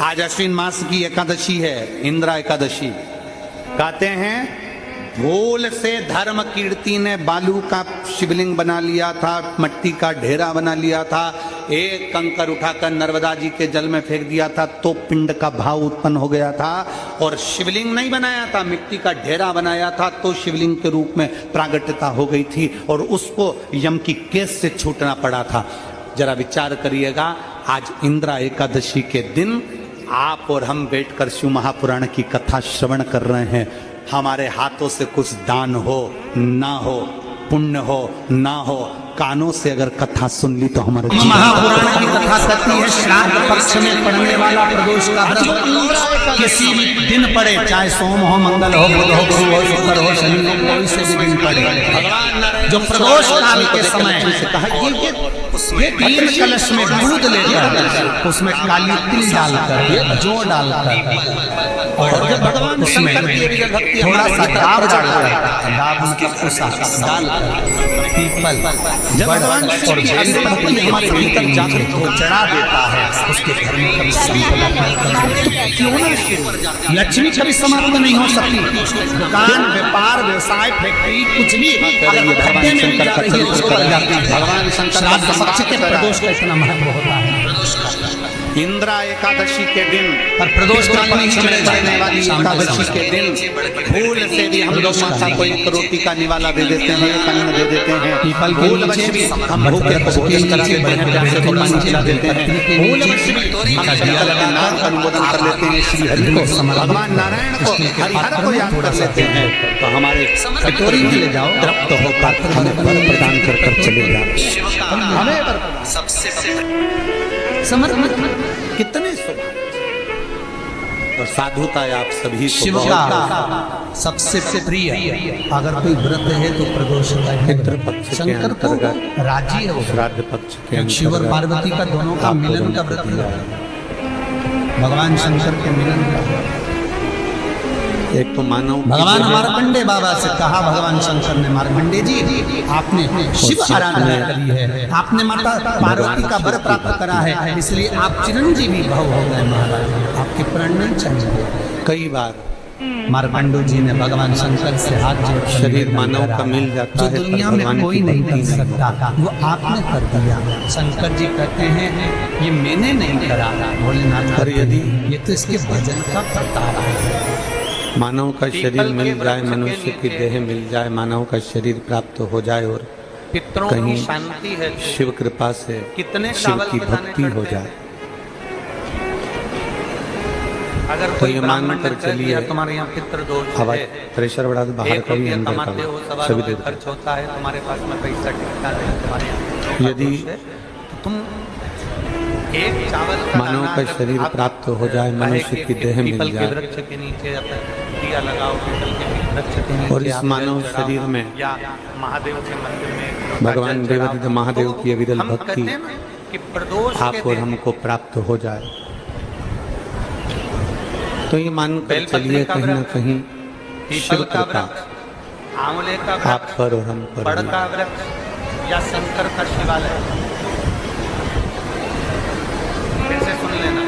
आज अश्विन मास की एकादशी है, इंद्रा एकादशी। कहते हैं भूल से धर्म कीर्ति ने बालू का शिवलिंग बना लिया था, मट्टी का ढेरा बना लिया था, एक कंकर उठाकर नर्मदा जी के जल में फेंक दिया था तो पिंड का भाव उत्पन्न हो गया था। और शिवलिंग नहीं बनाया था, मिट्टी का ढेरा बनाया था तो शिवलिंग के रूप में प्रागट्यता हो गई थी और उसको यम की केस से छूटना पड़ा था। जरा विचार करिएगा, आज इंद्रा एकादशी के दिन आप और हम बैठकर शिव महापुराण की कथा श्रवण कर रहे हैं। हमारे हाथों से कुछ दान हो ना हो, पुण्य हो ना हो, कानों से अगर कथा सुन ली तो हमारे महापुराण की कथा कहती है श्राद्ध पक्ष में पड़ने वाला प्रदोष का व्रत किसी भी दिन पड़े, चाहे सोम हो, मंगल हो, बुध हो, गुरु हो, शुक्र हो, शनि हो, कोई से भी दिन पड़े, जो प्रदोष काल के समय ये 3 कलश में दूध लेकर उसमें काली तिल डालकर, जौ डालकर और भगवान उसमें थोड़ा सा डाब डालकर, डाब पीपल जब भगवान और बेलपत्र हमारे भीतर जागृत हो चढ़ा देता है, उसके घर में कभी संकट क्यों ना लक्ष्मी कभी समाप्त नहीं हो सकती। दुकान, व्यापार, व्यवसाय, फैक्ट्री कुछ भी अगर खड्डे में जा रही है उसको बढ़ जाती है। भगवान शंकर पक्ष के प्रदोष का इतना महत्व होता है। इंद्रा एकादशी के दिन पर प्रदोष काल में चढ़ने वाली एकादशी के दिन भूल से भी हम लोग माता को एक रोटी का निवाला दे देते हैं, एक अन्न दे देते हैं। भूल से भी हम भूखे को भोजन करा देते हैं, प्यासे को पानी खिला देते हैं। भूल से भी हम शंकर के नाम का अनुमोदन कर लेते हैं, श्री हरि को, भगवान नारायण को, हरिहर को याद कर लेते हैं। तो हमारे कटोरी में ले जाओ, तृप्त हो पात्र हमें वर प्रदान कर चले जाओ। हमें सबसे समर्पण कितने और साधुता है आप सभी को। शिव का सबसे प्रिय अगर कोई व्रत है तो प्रदोष का पितृपक्ष के अंतर्गत राजी है वो श्राद्ध पक्ष के शिव और पार्वती का दोनों का मिलन का व्रत है, भगवान शंकर के मिलन का। एक तो मानव भगवान मार्कंडे बाबा से कहा, भगवान शंकर ने, मार्कंडे जी आपने शिव आराधना करी है, आपने माता पार्वती का वर प्राप्त करा है, इसलिए आप चिरंजीवी भव हो गए महाराज, आपके प्राण नहीं चाहिए। कई बार मार्कंडो जी ने भगवान शंकर से हाथ जोड़ शरीर मानव का मिल जाता है, जो दुनिया में कोई नहीं कर सकता वो आपने कर दिया। शंकर जी कहते हैं ये मैंने नहीं करा, भोलेनाथ, पर यदि ये तो इसके भजन का प्रताप है। मानव का शरीर मिल जाए, मनुष्य की देह मिल जाए, मानव का शरीर प्राप्त हो जाए और कहीं शांति है, शिव कृपा से कितने शिव की भक्ति हो जाए, अगर तो ये मान कर चलिए तुम्हारे यहाँ पितृ दोष हवा है, प्रेशर बढ़ा तो बाहर का भी अंदर कमाते हो, का सभी दे खर्च होता है, तुम्हारे पास में पैसा टिकता नहीं, तुम्हारे यहाँ यदि तो तुम एक चावल मानव का शरीर प्राप्त हो जाए, मनुष्य की देह मिल जाए वृक्ष के नीचे दिया लगाओ, पीपल के वृक्ष के नीचे और इस मानव शरीर में या महादेव के मंदिर में भगवान देवादिदेव महादेव की अविरल भक्ति कि प्रदोष आप और हमको प्राप्त हो जाए, तो ये मान कर चलिए कहीं ना कहीं शिव कृपा आंवले का आप पर और हम पर बड़ का वृक्ष या शंकर का शिवालय, फिर से सुन लेना,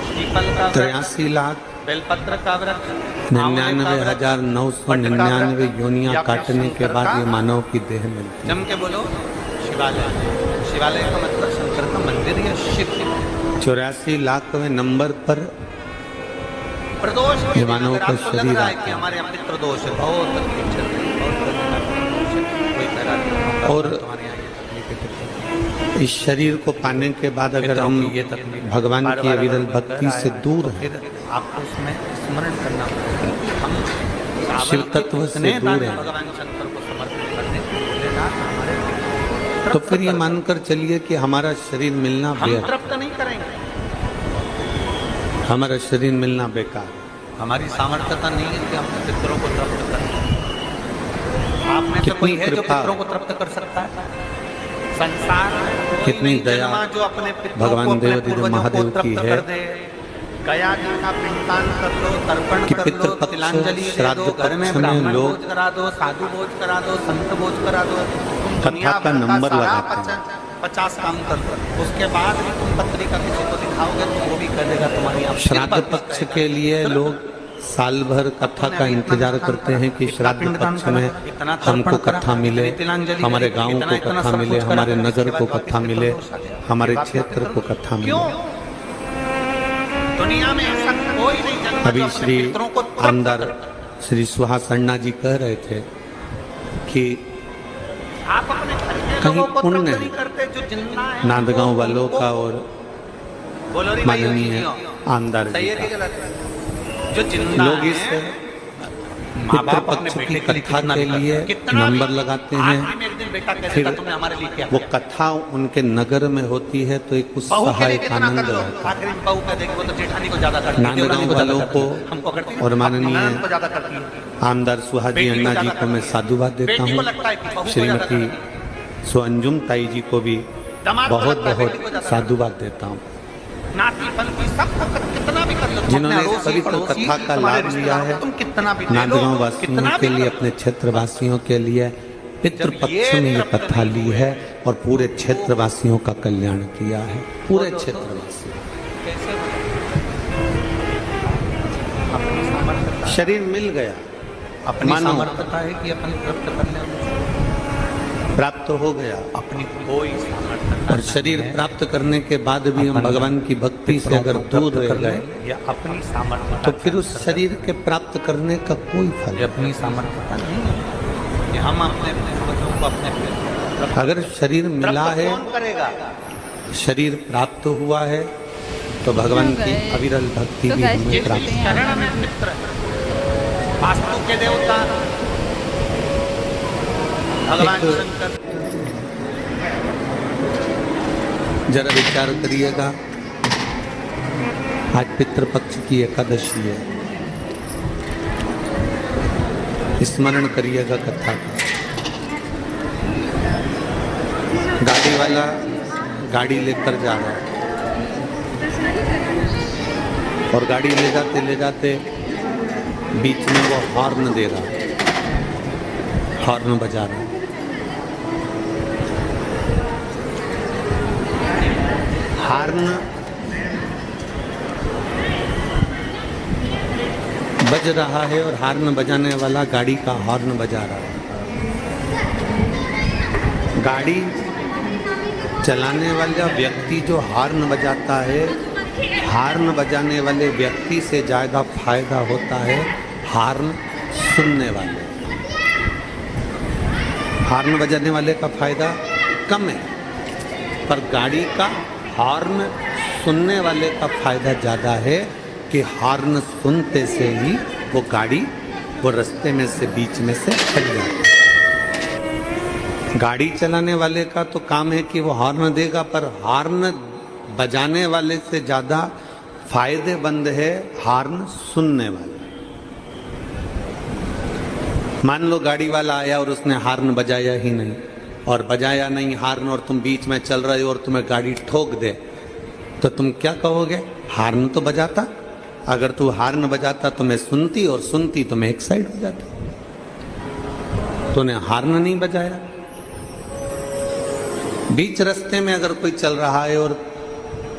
पीपल का 83 लाख बेलपत्र का वृक्ष 99,999 योनियां काटने के बाद ये मानव की देह मिलती है। जम के बोलो शिवालय। शिवालय का मतलब शंकर का मंदिर या शिव। 84 लाखवें नंबर पर प्रदोष ये मानव का शरीर है कि हमारे यहाँ पितृ दोष है, बहुत तकलीफ चल रही है, बहुत कोई कह और इस शरीर को पाने के बाद अगर हम भगवान की अविरल भक्ति से दूर हैं, आपको उसमें स्मरण करना पड़ेगा। हम शिव तत्व से दूर हैं, भगवान शंकर को समर्पित करने हमारे तो फिर ये मानकर चलिए कि हमारा शरीर मिलना हम तृप्त नहीं करेंगे, हमारा शरीर मिलना बेकार, हमारी सामर्थ्यता नहीं है कि हम पितरों को तृप्त करें। आप में से कोई है जो पितरों को तृप्त कर सकता है? संसार कितनी दया जो अपने भगवान देवादिदेव महादेव की है। गया जी का पिंडदान कर लो, तर्पण कर लो, तिलांजलि दे दो, घर में ब्राह्मण भोज करा दो, साधु भोज करा दो, संत भोज करा दो, कथा का नंबर लगाते हैं। 50 काम कर लो, उसके बाद भी तुम पत्रिका किसी को दिखाओगे तो वो भी कर देगा तुम्हारी आप श्राद्ध पक्ष के लिए लोग साल भर कथा का इंतजार करते हैं कि श्राद्ध पक्ष में हमको कथा मिले, हमारे गांव को कथा मिले, हमारे नगर को कथा मिले, हमारे क्षेत्र को कथा मिले। दुनिया में ऐसा कोई नहीं जन्मा अभी जो अपने श्री पितरों को तृप्त अंदर करे। श्री सुहास अन्ना जी कह रहे थे कि आप अपने घर के कहीं लोगों को पुण्य तृप्त है नहीं करते, जो जिंदा है नांदगांव वालों का और बोलो रे भाई, माननीय नहीं हो। आमदार सही जी है का। कि गलत है? जो जिंदा लोग इस है, माँ बाप अपने पितृपक्ष बेटे की के लिए कथा कितना के भी लिए करते हैं, कितना नंबर भी। लगाते आज हैं। भी मेरे दिन बेटा कह फिर देता तुमने हमारे लिए क्या वो किया? कथा उनके नगर में होती है तो एक बहू उत्साह के लिए एक कितना आनंद कर लो, रहता है। आखिरी में बहू कह देगी वो तो जेठानी को ज्यादा करती है, नांदगांव देवरानी को ज्यादा वालों करती है। को हमको करती है, और माननीय अपनी ननद को ज्यादा करती है। आमदार सुहाजी बेटी को अन्ना जी ज्यादा को मैं करती है। साधुवाद देता बेटी को हूँ। लगता है कि बहू को ज्यादा श्रीमती करती सुअंजुम ताई जी को भी दामाद को बहुत लगता है बहुत बेटी को ज्यादा साधुवाद देता हूँ, नातीपन की सबको कितना भी कर लो, तुम जिन्होंने अपने इस अड़ोसी, पवित्र पड़ोसी, कथा का तुम्हारे लाभ लिया रिश्तेदारों है। को तुम कितना भी दे लो, नांदगांव वासियों कितना के भी लिए, करो। अपने क्षेत्र वासियों के लिए पितृपक्ष में ये कथा ली है और पूरे क्षेत्र वासियों का कल्याण किया है, पूरे क्षेत्र वासियों। कैसे अपनी सामर्थ्यता, शरीर मिल गया, अपनी मानो सामर्थ्यता है कि अपनी प्राप्त कर ले, प्राप्त हो गया। अपनी कोई सामर्थ्यता और शरीर प्राप्त करने के बाद भी हम भगवान की भक्ति से अगर दूर रह गए या अपनी सामर्थ्यता तो फिर उस शरीर के प्राप्त करने का कोई फल ये अपनी सामर्थ्यता नहीं है कि हम अपने बच्चों को अपने नहीं। अगर शरीर मिला है, कौन करेगा? शरीर प्राप्त हुआ है तो भगवान की अविरल भक्ति भी हमें जिनकी प्राप्त है। शरण में मित्र, वास्तु के देवता भगवान एक- शंकर, जरा विचार करिएगा, आज पितृपक्ष की एकादशी है, स्मरण करिएगा कथा का। गाड़ी वाला गाड़ी लेकर जा रहा है और गाड़ी ले जाते बीच में वो हॉर्न दे रहा है, हॉर्न बजा रहा है। हॉर्न बज रहा है और हॉर्न बजाने वाला गाड़ी का हॉर्न बजा रहा है। गाड़ी चलाने वाला व्यक्ति जो हॉर्न बजाता है, हॉर्न बजाने वाले व्यक्ति से ज़्यादा फायदा होता है हॉर्न सुनने वाले। हॉर्न बजाने वाले का फायदा कम है, पर गाड़ी का हॉर्न सुनने वाले का फायदा ज़्यादा है कि हॉर्न सुनते से ही वो गाड़ी वो रास्ते में से बीच में से हट जाती है। गाड़ी चलाने वाले का तो काम है कि वो हॉर्न देगा, पर हॉर्न बजाने वाले से ज़्यादा फायदेमंद है हॉर्न सुनने वाले। मान लो गाड़ी वाला आया और उसने हॉर्न बजाया ही नहीं, और बजाया नहीं हॉर्न, और तुम बीच में चल रहे हो और तुम्हें गाड़ी ठोक दे, तो तुम क्या कहोगे? हॉर्न तो बजाता, अगर तू हॉर्न बजाता तो मैं सुनती, और सुनती तो मैं एक साइड हो जाती। तूने हॉर्न नहीं बजाया। बीच रास्ते में अगर कोई चल रहा है और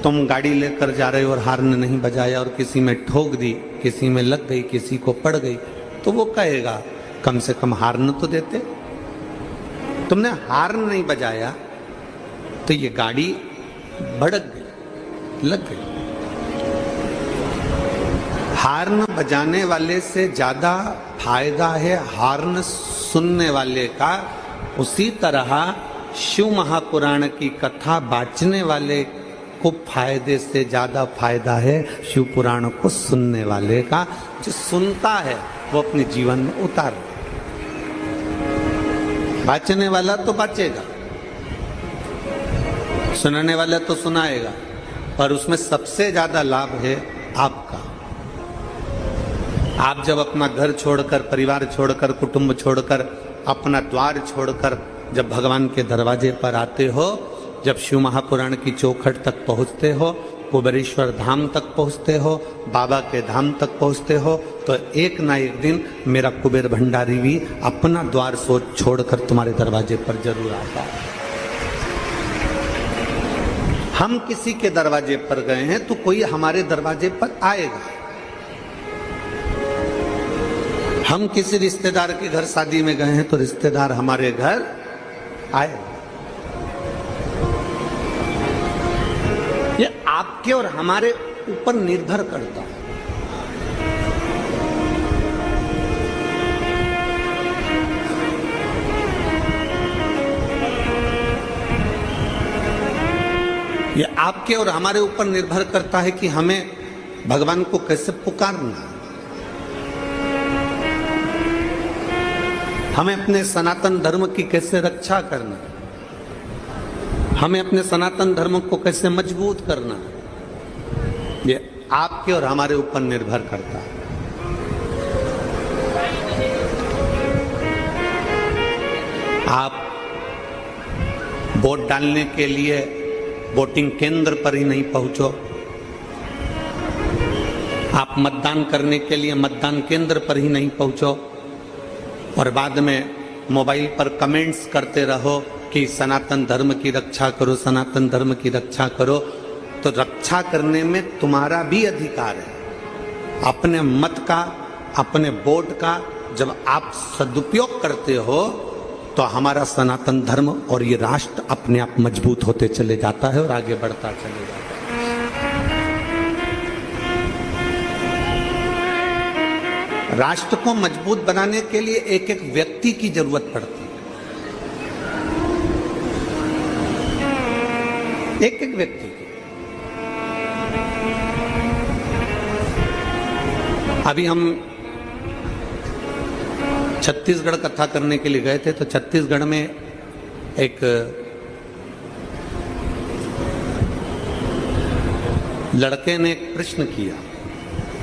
तुम गाड़ी लेकर जा रहे हो और हॉर्न नहीं बजाया और किसी में ठोक दी, किसी में लग गई, किसी को पड़ गई, तो वो कहेगा कम से कम हॉर्न तो देते। तुमने हॉर्न नहीं बजाया तो ये गाड़ी भड़क गई, लग गई। हॉर्न बजाने वाले से ज्यादा फायदा है हॉर्न सुनने वाले का। उसी तरह शिव महापुराण की कथा बांचने वाले को फायदे से ज्यादा फायदा है शिव पुराण को सुनने वाले का। जो सुनता है वो अपने जीवन में उतार, बांचने वाला तो बांचेगा, सुनाने वाला तो सुनाएगा, पर उसमें सबसे ज्यादा लाभ है आपका। आप जब अपना घर छोड़कर, परिवार छोड़कर, कुटुंब छोड़कर, अपना द्वार छोड़कर जब भगवान के दरवाजे पर आते हो, जब शिव महापुराण की चौखट तक पहुंचते हो, कुबेरेश्वर धाम तक पहुंचते हो, बाबा के धाम तक पहुंचते हो, तो एक ना एक दिन मेरा कुबेर भंडारी भी अपना द्वार छोड़कर तुम्हारे दरवाजे पर जरूर आता है। हम किसी के दरवाजे पर गए हैं तो कोई हमारे दरवाजे पर आएगा। हम किसी रिश्तेदार के घर शादी में गए हैं तो रिश्तेदार हमारे घर आएगा। ये आपके और हमारे ऊपर निर्भर करता है। ये आपके और हमारे ऊपर निर्भर करता है कि हमें भगवान को कैसे पुकारना, हमें अपने सनातन धर्म की कैसे रक्षा करना, हमें अपने सनातन धर्म को कैसे मजबूत करना, ये आपके और हमारे ऊपर निर्भर करता है। आप वोट डालने के लिए वोटिंग केंद्र पर ही नहीं पहुंचो, आप मतदान करने के लिए मतदान केंद्र पर ही नहीं पहुंचो और बाद में मोबाइल पर कमेंट्स करते रहो कि सनातन धर्म की रक्षा करो, सनातन धर्म की रक्षा करो। तो रक्षा करने में तुम्हारा भी अधिकार है। अपने मत का, अपने वोट का जब आप सदुपयोग करते हो तो हमारा सनातन धर्म और ये राष्ट्र अपने आप मजबूत होते चले जाता है और आगे बढ़ता चले जाता है। राष्ट्र को मजबूत बनाने के लिए एक एक व्यक्ति की जरूरत पड़ती है, एक एक व्यक्ति की। अभी हम छत्तीसगढ़ कथा करने के लिए गए थे तो छत्तीसगढ़ में एक लड़के ने एक प्रश्न किया,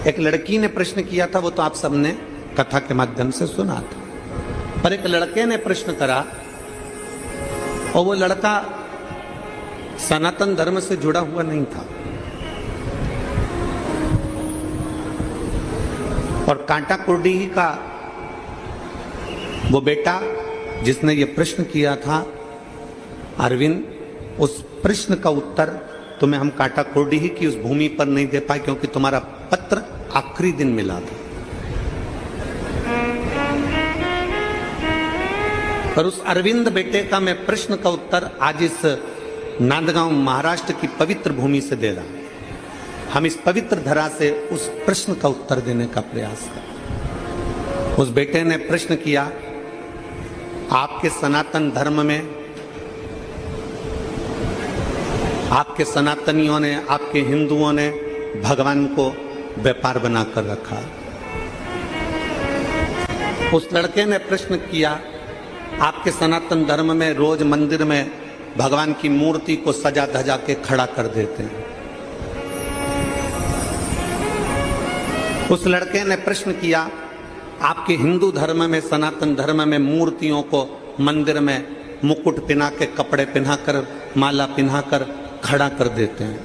एक लड़की ने प्रश्न किया था, वो तो आप सबने कथा के माध्यम से सुना था। पर एक लड़के ने प्रश्न करा और वो लड़का सनातन धर्म से जुड़ा हुआ नहीं था और कांटा कुर्डी का वो बेटा जिसने ये प्रश्न किया था, अरविंद, उस प्रश्न का उत्तर तुम्हें हम कांटा कुर्डी ही की उस भूमि पर नहीं दे पाए क्योंकि तुम्हारा पत्र आखिरी दिन मिला था। पर उस अरविंद बेटे का मैं प्रश्न का उत्तर आज इस नांदगांव महाराष्ट्र की पवित्र भूमि से दे रहा हूं। हम इस पवित्र धरा से उस प्रश्न का उत्तर देने का प्रयास करें। उस बेटे ने प्रश्न किया, आपके सनातन धर्म में, आपके सनातनियों ने, आपके हिंदुओं ने भगवान को व्यापार बनाकर रखा। उस लड़के ने प्रश्न किया, आपके सनातन धर्म में रोज मंदिर में भगवान की मूर्ति को सजा धजा के खड़ा कर देते हैं। उस लड़के ने प्रश्न किया, आपके हिंदू धर्म में, सनातन धर्म में मूर्तियों को मंदिर में मुकुट पहना के, कपड़े पहनाकर, माला पहनाकर खड़ा कर देते हैं।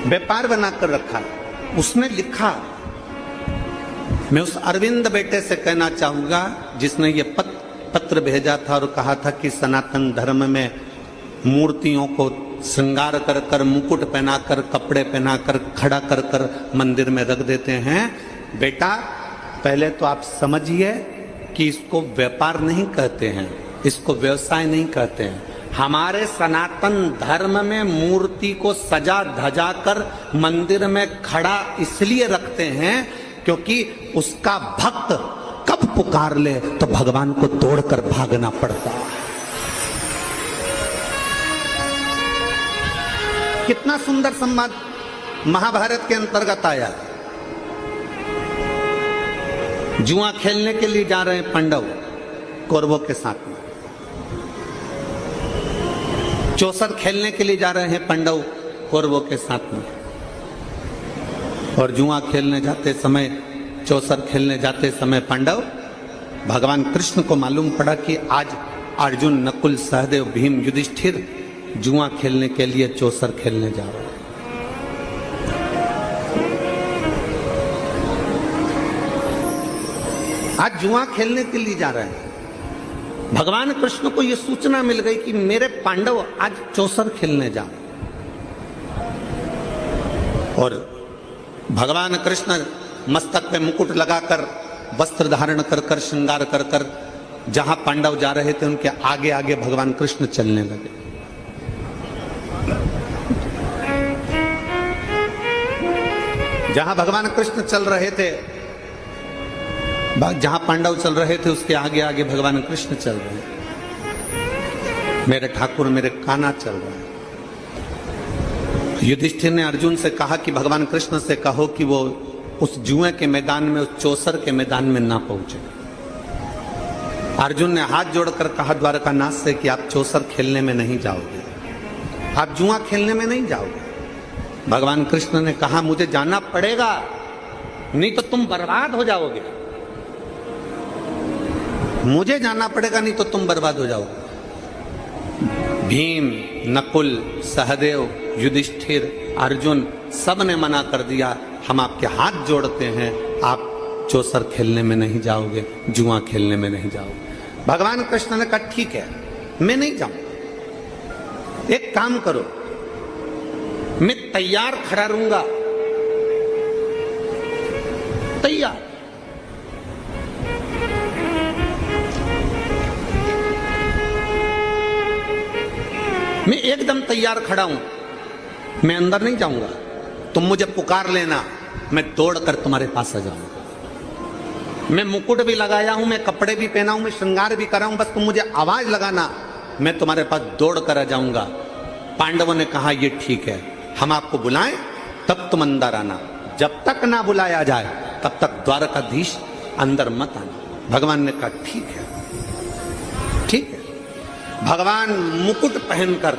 व्यापार बनाकर रखा। उसने लिखा, मैं उस अरविंद बेटे से कहना चाहूंगा जिसने ये पत्र भेजा था और कहा था कि सनातन धर्म में मूर्तियों को श्रृंगार कर कर, मुकुट पहनाकर, कपड़े पहनाकर, खड़ा कर कर मंदिर में रख देते हैं। बेटा, पहले तो आप समझिए कि इसको व्यापार नहीं कहते हैं, इसको व्यवसाय नहीं कहते हैं। हमारे सनातन धर्म में मूर्ति को सजा धजा कर मंदिर में खड़ा इसलिए रखते हैं क्योंकि उसका भक्त कब पुकार ले तो भगवान को तोड़कर भागना पड़ता है। कितना सुंदर संवाद महाभारत के अंतर्गत आया। जुआ खेलने के लिए जा रहे हैं पांडव कौरवों के साथ में, चौसर खेलने के लिए जा रहे हैं पांडव कौरवों के साथ में, और जुआ खेलने जाते समय, चौसर खेलने जाते समय पांडव, भगवान कृष्ण को मालूम पड़ा कि आज अर्जुन, नकुल, सहदेव, भीम, युधिष्ठिर जुआ खेलने के लिए चौसर खेलने जा रहे हैं। आज जुआ खेलने के लिए जा रहे हैं। भगवान कृष्ण को यह सूचना मिल गई कि मेरे पांडव आज चौसर खेलने जा रहे, और भगवान कृष्ण मस्तक पे मुकुट लगाकर वस्त्र धारण कर कर श्रृंगार कर कर जहां पांडव जा रहे थे उनके आगे आगे भगवान कृष्ण चलने लगे। जहां भगवान कृष्ण चल रहे थे, जहां पांडव चल रहे थे उसके आगे आगे भगवान कृष्ण चल रहे हैं। मेरे ठाकुर मेरे कान्हा चल रहे हैं। युधिष्ठिर ने अर्जुन से कहा कि भगवान कृष्ण से कहो कि वो उस जुए के मैदान में, उस चौसर के मैदान में ना पहुंचे। अर्जुन ने हाथ जोड़कर कहा द्वारकानाथ से कि आप चौसर खेलने में नहीं जाओगे, आप जुआ खेलने में नहीं जाओगे। भगवान कृष्ण ने कहा मुझे जाना पड़ेगा, नहीं तो तुम बर्बाद हो जाओगे। मुझे जाना पड़ेगा, नहीं तो तुम बर्बाद हो जाओगे। भीम, नकुल, सहदेव, युधिष्ठिर, अर्जुन सब ने मना कर दिया, हम आपके हाथ जोड़ते हैं, आप चौसर खेलने में नहीं जाओगे, जुआ खेलने में नहीं जाओगे। भगवान कृष्ण ने कहा ठीक है, मैं नहीं जाऊंगा। एक काम करो, मैं तैयार खड़ा रहूंगा, तैयार। मैं एकदम तैयार खड़ा हूं, मैं अंदर नहीं जाऊंगा। तुम मुझे पुकार लेना, मैं दौड़कर तुम्हारे पास आ जाऊंगा। मैं मुकुट भी लगाया हूं, मैं कपड़े भी पहना हूं, मैं श्रृंगार भी करा हूं, बस तुम मुझे आवाज लगाना, मैं तुम्हारे पास दौड़ कर आ जाऊंगा। पांडवों ने कहा ये ठीक है, हम आपको बुलाएं तब तुम अंदर आना, जब तक ना बुलाया जाए तब तक द्वारकाधीश अंदर मत आना। भगवान ने कहा ठीक है, ठीक है। भगवान मुकुट पहनकर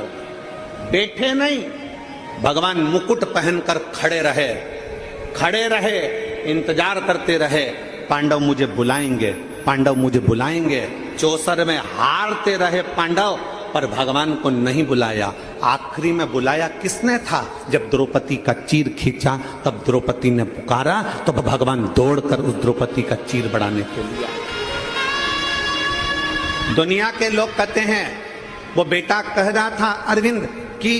बैठे नहीं, भगवान मुकुट पहनकर खड़े रहे, खड़े रहे, इंतजार करते रहे, पांडव मुझे बुलाएंगे, पांडव मुझे बुलाएंगे। चौसर में हारते रहे पांडव, पर भगवान को नहीं बुलाया। आखिरी में बुलाया किसने था? जब द्रौपदी का चीर खींचा तब द्रौपदी ने पुकारा, तो भगवान दौड़कर उस द्रौपदी का चीर बढ़ाने के लिए। दुनिया के लोग कहते हैं, वो बेटा कह रहा था अरविंद कि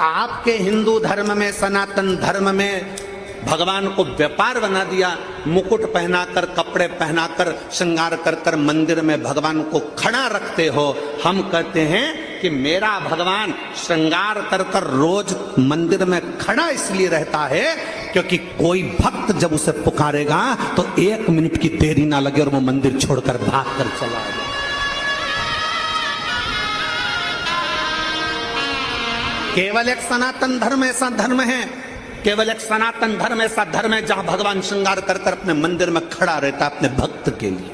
आपके हिंदू धर्म में, सनातन धर्म में भगवान को व्यापार बना दिया, मुकुट पहनाकर, कपड़े पहनाकर, श्रृंगार कर कर मंदिर में भगवान को खड़ा रखते हो। हम कहते हैं कि मेरा भगवान श्रृंगार कर कर रोज मंदिर में खड़ा इसलिए रहता है क्योंकि कोई भक्त जब उसे पुकारेगा तो 1 मिनट की देरी ना लगे और वो मंदिर छोड़कर भाग कर चला जाए। केवल एक सनातन धर्म ऐसा धर्म है, केवल एक सनातन धर्म ऐसा धर्म है जहां भगवान श्रृंगार कर कर अपने मंदिर में खड़ा रहता अपने भक्त के लिए।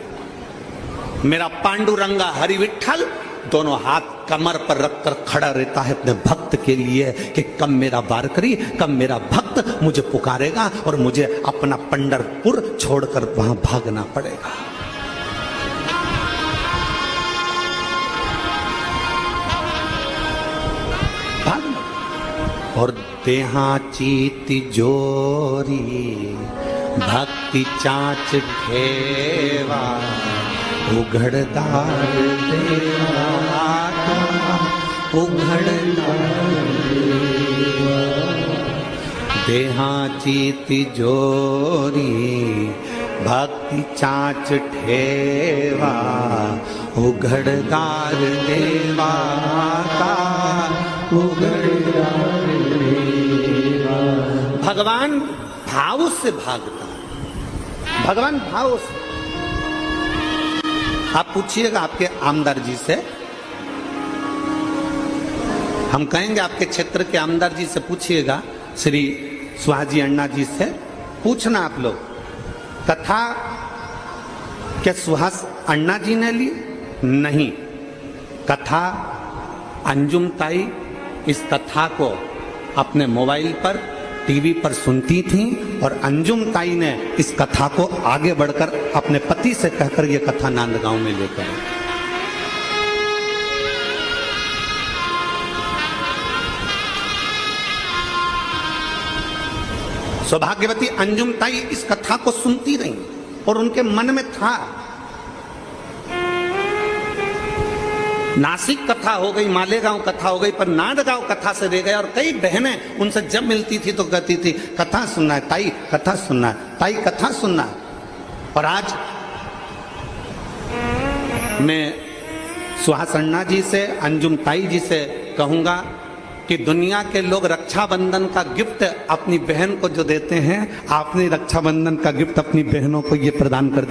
मेरा पांडुरंगा हरि विठल दोनों हाथ कमर पर रखकर खड़ा रहता है अपने भक्त के लिए कि कब मेरा वारकरी, कब मेरा भक्त मुझे पुकारेगा और मुझे अपना पंढरपुर छोड़कर वहां भागना पड़ेगा। और देहाची तिजोरी भक्ति चाच घेवा, उघड़दार देवा उघड़दार देहाची तिजोरी भक्ति चाच ठेवा, उघड़दार देवा का उघड़दार। भगवान भाव से भागता है, भगवान भाव से। आप पूछिएगा आपके आमदार जी से, हम कहेंगे आपके क्षेत्र के आमदार जी से पूछिएगा, श्री सुहाजी अण्णा जी से पूछना आप लोग, कथा क्या सुहास अण्णा जी ने ली? नहीं, कथा अंजुम ताई इस कथा को अपने मोबाइल पर, टीवी पर सुनती थी और अंजुम ताई ने इस कथा को आगे बढ़कर अपने पति से कहकर यह कथा नांदगांव में लेकर आई। सौभाग्यवती अंजुम ताई इस कथा को सुनती रही और उनके मन में था नासिक कथा हो गई, मालेगांव कथा हो गई, पर नांदगांव कथा से रह गए। और कई बहनें उनसे जब मिलती थी तो कहती थी कथा सुनना है ताई, कथा सुनना है ताई, कथा सुनना है। और आज मैं सुहास अन्ना जी से, अंजुम ताई जी से कहूंगा कि दुनिया के लोग रक्षाबंधन का गिफ्ट अपनी बहन को जो देते हैं, आपने रक्षाबंधन का गिफ्ट अपनी बहनों को ये प्रदान कर दिया।